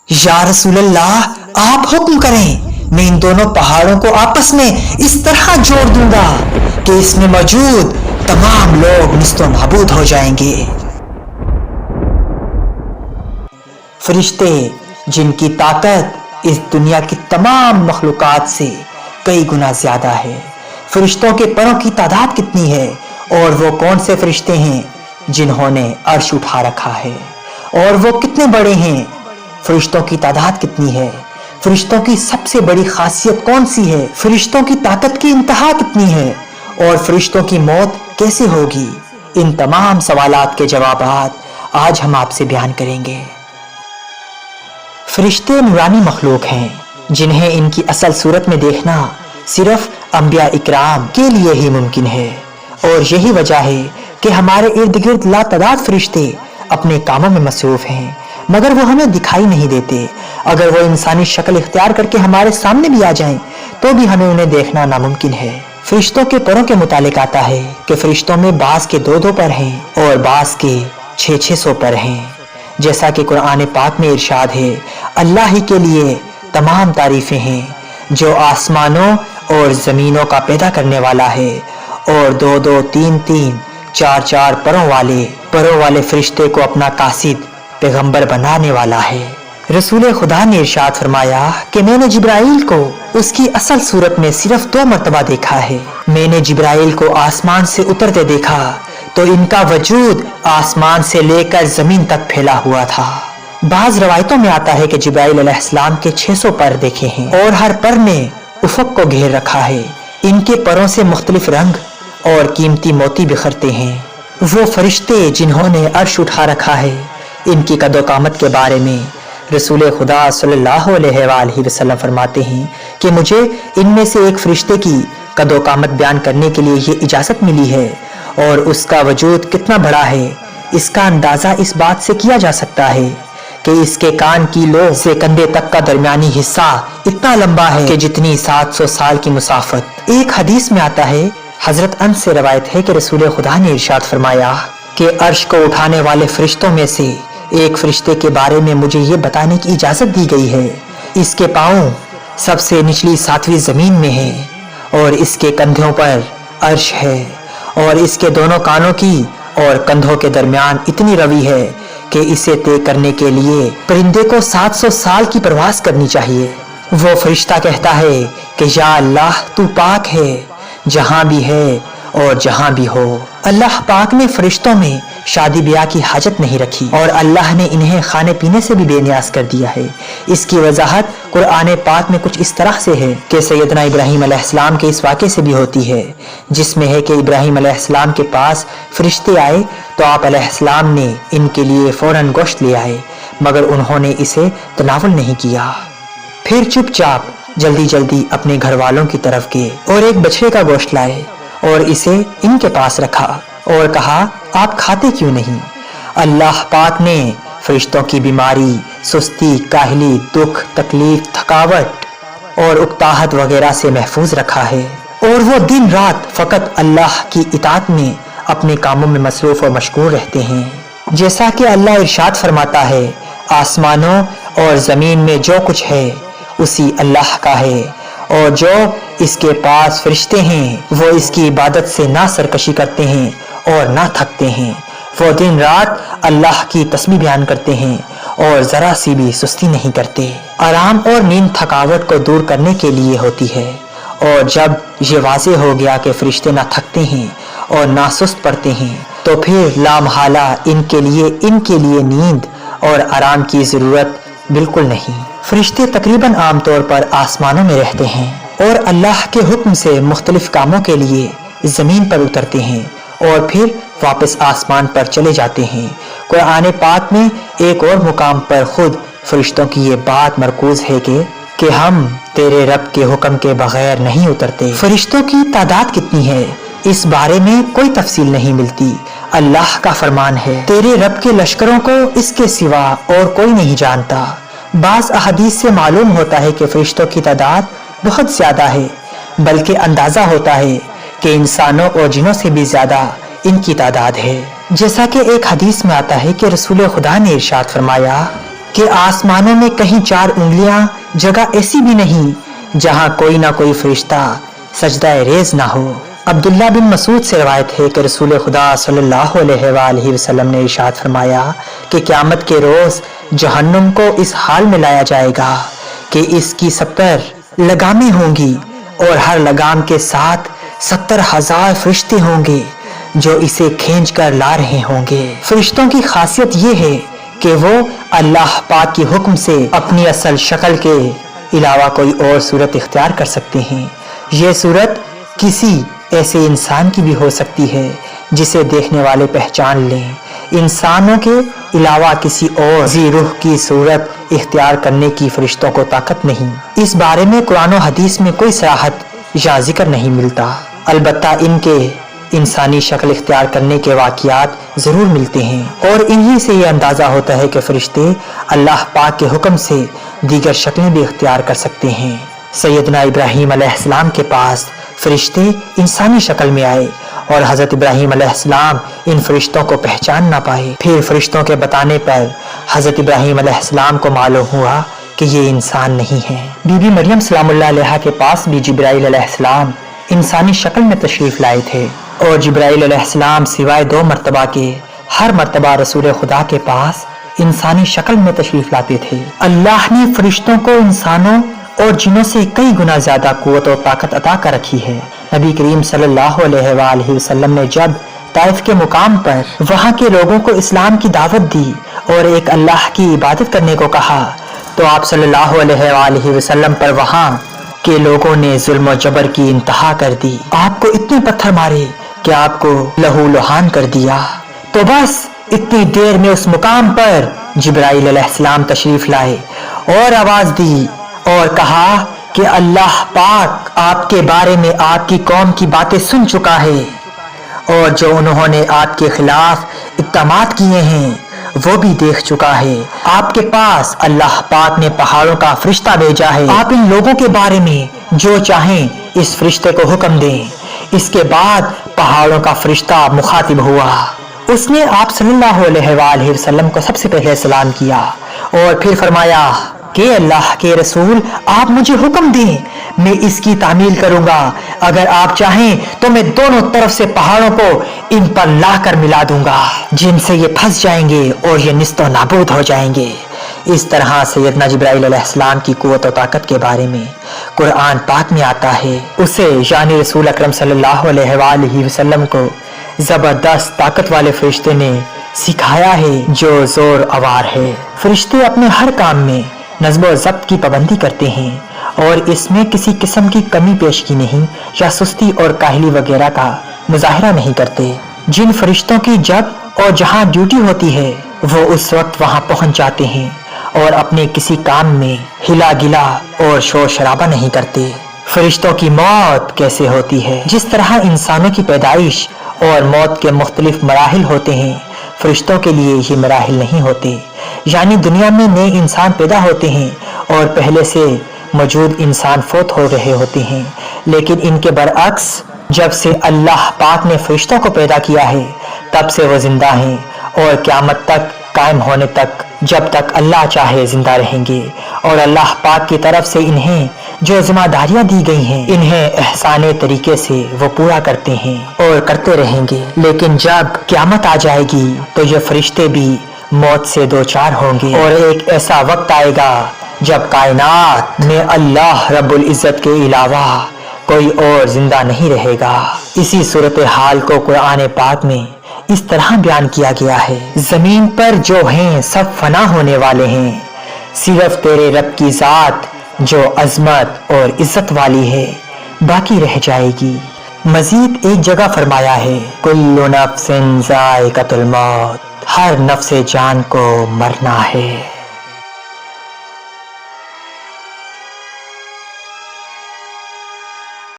या रसूल अल्लाह, आप हुक्म करें, मैं इन दोनों पहाड़ों को आपस में इस तरह जोड़ दूंगा कि इसमें मौजूद तमाम लोग निस्तो नाबूद हो जाएंगे। फरिश्ते जिनकी ताकत इस दुनिया की तमाम मखलूकात से कई गुना ज्यादा है। फरिश्तों के परों की तादाद कितनी है और वो कौन से फरिश्ते हैं जिन्होंने अर्श उठा रखा है, और वो कितने बड़े हैं। फरिश्तों की तादाद कितनी है, फरिश्तों की सबसे बड़ी खासियत कौन सी है, फरिश्तों की ताकत की इंतहा कितनी है और फरिश्तों की मौत कैसे होगी। इन तमाम सवालात के जवाबात आज हम आपसे बयान करेंगे। फरिश्ते नूरानी मखलूक हैं जिन्हें इनकी असल सूरत में देखना सिर्फ अंबिया इकराम के लिए ही मुमकिन है, और यही वजह है कि हमारे इर्द गिर्द लातादाद फरिश्ते अपने कामों में मसरूफ हैं, मगर वो हमें दिखाई नहीं देते। अगर वो इंसानी शक्ल इख्तियार करके हमारे सामने भी आ जाएं, तो भी हमें उन्हें देखना नामुमकिन है। फरिश्तों के परों के मुतालिक आता है कि फरिश्तों में बास के 2-2 पर हैं और बास के 600-600 पर हैं। जैसा कि कुरान पाक में इरशाद है, अल्लाह ही के लिए तमाम तारीफें हैं जो आसमानों और जमीनों का पैदा करने वाला है और 2-2, 3-3, 4-4 परों वाले फरिश्ते को अपना कासिद पैगंबर बनाने वाला है। रसूल खुदा ने इरशाद फरमाया कि मैंने जिब्राइल को उसकी असल सूरत में सिर्फ 2 मरतबा देखा है। मैंने जिब्राइल को आसमान से उतरते देखा तो इनका वजूद आसमान से लेकर जमीन तक फैला हुआ था। बाज रवायतों में आता है कि जिब्राइल अलैहिस्सलाम के 600 पर देखे हैं और हर पर ने उफक को घेर रखा है। इनके परों से मुख्तलिफ रंग और कीमती मोती बिखरते हैं। वो फरिश्ते जिन्होंने अर्श उठा रखा है, इनकी कदो-कामत के बारे में रसूल खुदा सल्लल्लाहु अलैहि वसल्लम फरमाते हैं कि मुझे इनमें से एक फरिश्ते की कदो-कामत बयान करने के लिए ये इजाज़त मिली है, और उसका वजूद कितना बड़ा है इसका अंदाज़ा इस बात से किया जा सकता है कि इसके कान की लो से कंधे तक का दरमियानी हिस्सा इतना लंबा है कि जितनी 700 साल की मुसाफत। एक हदीस में आता है, हजरत अनस से रवायत है कि रसूल खुदा ने इरशाद फरमाया कि अर्श को उठाने वाले फरिश्तों में से एक फरिश्ते के बारे में मुझे ये बताने की इजाजत दी गई है, इसके पाँव सबसे निचली 7वीं जमीन में है और इसके कंधों पर अर्श है, और इसके दोनों कानों की और कंधों के दरमियान इतनी रवी है कि इसे तय करने के लिए परिंदे को 700 साल की परवास करनी चाहिए। वो फरिश्ता कहता है कि या अल्लाह, तू पाक है जहां भी है और जहां भी हो। अल्लाह पाक ने फरिश्तों में शादी ब्याह की हाजत नहीं रखी और अल्लाह ने इन्हें खाने पीने से भी बेनियाज कर दिया है। इसकी वजाहत कुरान पाक में कुछ इस तरह से है कि सैयदना इब्राहीम अलैहिस्सलाम के इस वाक़े से भी होती है, जिसमें है कि इब्राहीम अलैहिस्सलाम के पास फरिश्ते आए तो आप अलैहिस्सलाम ने इनके लिए फौरन गोश्त ले आए, मगर उन्होंने इसे तनावुल नहीं किया। फिर चुपचाप जल्दी जल्दी अपने घर वालों की तरफ गए और एक बछड़े का गोश्त लाए और इसे इनके पास रखा और कहा, आप खाते क्यों नहीं? अल्लाह पाक ने फरिश्तों की बीमारी, सुस्ती, काहली, दुख, तकलीफ, थकावट और उकताहट वगैरह से महफूज रखा है, और वो दिन रात फकत अल्लाह की इताअत में अपने कामों में मसरूफ और मशगूल रहते हैं। जैसा कि अल्लाह इरशाद फरमाता है, आसमानों और जमीन में जो कुछ है उसी अल्लाह का है, और जो इसके पास फरिश्ते हैं वो इसकी इबादत से ना सरकशी करते हैं और ना थकते हैं। वो दिन रात अल्लाह की तस्बीह बयान करते हैं और जरा सी भी सुस्ती नहीं करते। आराम और नींद थकावट को दूर करने के लिए होती है, और जब ये वाज़े हो गया कि फरिश्ते ना थकते हैं और ना सुस्त पड़ते हैं, तो फिर लामहाला इनके लिए नींद और आराम की ज़रूरत बिल्कुल नहीं। फरिश्ते तकरीबन आमतौर पर आसमानों में रहते हैं और अल्लाह के हुक्म से मुख्तलिफ कामों के लिए ज़मीन पर उतरते हैं और फिर वापस आसमान पर चले जाते हैं। कुरान पाक में एक और मुकाम पर खुद फरिश्तों की ये बात मरकूज है कि हम तेरे रब के हुक्म के बगैर नहीं उतरते। फरिश्तों की तादाद कितनी है इस बारे में कोई तफसील नहीं मिलती। अल्लाह का फरमान है, तेरे रब के लश्करों को इसके सिवा और कोई नहीं जानता। बाज़ अहदीस से मालूम होता है कि फरिश्तों की तादाद बहुत ज्यादा है, बल्कि अंदाजा होता है कि इंसानों और जिनों से भी ज्यादा इनकी तादाद है। जैसा कि एक हदीस में आता है कि रसूल खुदा ने इरशाद फरमाया کہ आसमानों में कहीं 4 उंगलियां जगह ऐसी भी नहीं जहां कोई ना कोई फरिश्ता सजदा रेज ना हो। अब्दुल्ला बिन मसूद से रवायत है कि रसूल खुदा सल्लल्लाहु अलैहि वसल्लम ने इरशाद फरमाया कि क़यामत के रोज जहन्नुम को इस हाल में लाया जाएगा कि इसकी 70 लगामें होंगी और हर लगाम के साथ 70,000 फरिश्ते होंगे जो इसे खींच कर ला रहे होंगे। फरिश्तों की खासियत ये है कि वो अल्लाह पाक के हुक्म से अपनी असल शक्ल के अलावा कोई और सूरत इख्तियार कर सकते हैं। ये सूरत किसी ऐसे इंसान की भी हो सकती है जिसे देखने वाले पहचान लें। इंसानों के अलावा किसी और जी रूह की सूरत इख्तियार करने की फरिश्तों को ताकत नहीं। इस बारे में कुरान और हदीस में कोई सराहत या जिक्र नहीं मिलता। अलबत्ता इनके इंसानी शक्ल इख्तियार करने के वाक़ियात ज़रूर मिलते हैं और इन्हीं से ये अंदाज़ा होता है कि फरिश्ते अल्लाह पाक के हुक्म से दीगर शक्लें भी इख्तियार कर सकते हैं। सैयदना इब्राहीम अलैहिस्सलाम के पास फरिश्ते इंसानी शक्ल में आए और हज़रत इब्राहीम अलैहिस्सलाम इन फरिश्तों को पहचान ना पाए। फिर फरिश्तों के बताने पर हज़रत इब्राहीम अलैहिस्सलाम को मालूम हुआ कि ये इंसान नहीं है। बीबी मरियम सलामुल्लाह अलैहा के पास भी जिब्राईल अलैहिस्सलाम इंसानी शक्ल में तशरीफ़ लाए थे और जिब्राईल अलैहिस्सलाम सिवाय 2 मरतबा के हर मरतबा रसूल खुदा के पास इंसानी शक्ल में तशरीफ़ लाते थे। अल्लाह ने फरिश्तों को इंसानों और जिनों से कई गुना ज्यादा कुव्वत और ताकत अता कर रखी है। नबी करीम सल्लल्लाहु अलैहि वसल्लम ने जब ताइफ के मुकाम पर वहां के लोगों को इस्लाम की दावत दी और एक अल्लाह की इबादत करने को कहा तो आप सल्लल्लाहु अलैहि वसल्लम पर वहां के लोगों ने जुल्म और जबर की इंतहा कर दी। आपको इतने पत्थर मारे कि आपको लहू लुहान कर दिया। तो बस इतनी देर में उस मुकाम पर जिब्राईल अलैहिस्सलाम तशरीफ लाए और आवाज दी और कहा कि अल्लाह पाक आपके बारे में आपकी कौम की बातें सुन चुका है और जो उन्होंने आपके खिलाफ इक़दामात किए हैं वो भी देख चुका है। आपके पास अल्लाह पाक ने पहाड़ों का फरिश्ता भेजा है। आप इन लोगों के बारे में जो चाहें इस फरिश्ते को हुक्म दें। इसके बाद पहाड़ों का फरिश्ता मुखातिब हुआ। उसने आप सल्लल्लाहु अलैहि वसल्लम को सबसे पहले सलाम किया और फिर फरमाया कि अल्लाह के रसूल आप मुझे हुक्म दें, मैं इसकी तामील करूंगा। अगर आप चाहें तो मैं दोनों तरफ से पहाड़ों को इन पर लाकर मिला दूंगा जिनसे ये फंस जाएंगे और ये निस्तो नाबूद हो जाएंगे। इस तरह सैयदना जिब्राईल अलैहिस्सलाम की कुव्वत और ताकत के बारे में कुरान पाक में आता है। उसे यानी रसूल अकरम सल्लल्लाहु अलैहि वसल्लम को जबरदस्त ताकत वाले फरिश्ते ने सिखाया है जो जोर आवर है। फरिश्ते अपने हर काम में नज़्म और ज़ब्त की पाबंदी करते हैं और इसमें किसी किस्म की कमी पेशगी नहीं या सुस्ती और काहली वगैरह का मुजाहिरा नहीं करते। जिन फरिश्तों की जब और जहां ड्यूटी होती है वो उस वक्त वहां पहुंच जाते हैं और अपने किसी काम में हिला गिला और शोर शराबा नहीं करते। फरिश्तों की मौत कैसे होती है? जिस तरह इंसानों की पैदाइश और मौत के मुख्तलिफ मराहिल होते हैं, फरिश्तों के लिए ये मराहिल नहीं होते। यानी दुनिया में नए इंसान पैदा होते हैं और पहले से मौजूद इंसान फौत हो रहे होते हैं, लेकिन इनके बरअक्स जब से अल्लाह पाक ने फरिश्तों को पैदा किया है तब से वो जिंदा हैं और क़यामत तक कायम होने तक जब तक अल्लाह चाहे जिंदा रहेंगे और अल्लाह पाक की तरफ से इन्हें जो जिम्मेदारियां दी गई हैं इन्हें एहसाने तरीके से वो पूरा करते हैं और करते रहेंगे। लेकिन जब क़यामत आ जाएगी तो ये फरिश्ते भी मौत से दो चार होंगे और एक ऐसा वक्त आएगा जब कायनात में अल्लाह रब्बुल इज्जत के अलावा कोई और जिंदा नहीं रहेगा। इसी सूरत हाल को कुरान पाक में इस तरह बयान किया गया है, जमीन पर जो हैं सब फना होने वाले हैं, सिर्फ तेरे रब की जात जो अजमत और इज्जत वाली है बाकी रह जाएगी। मजीद एक जगह फरमाया है, कुल्लु नफ्सिन ज़ाइक़तुल मौत, हर नफ्से जान को मरना है।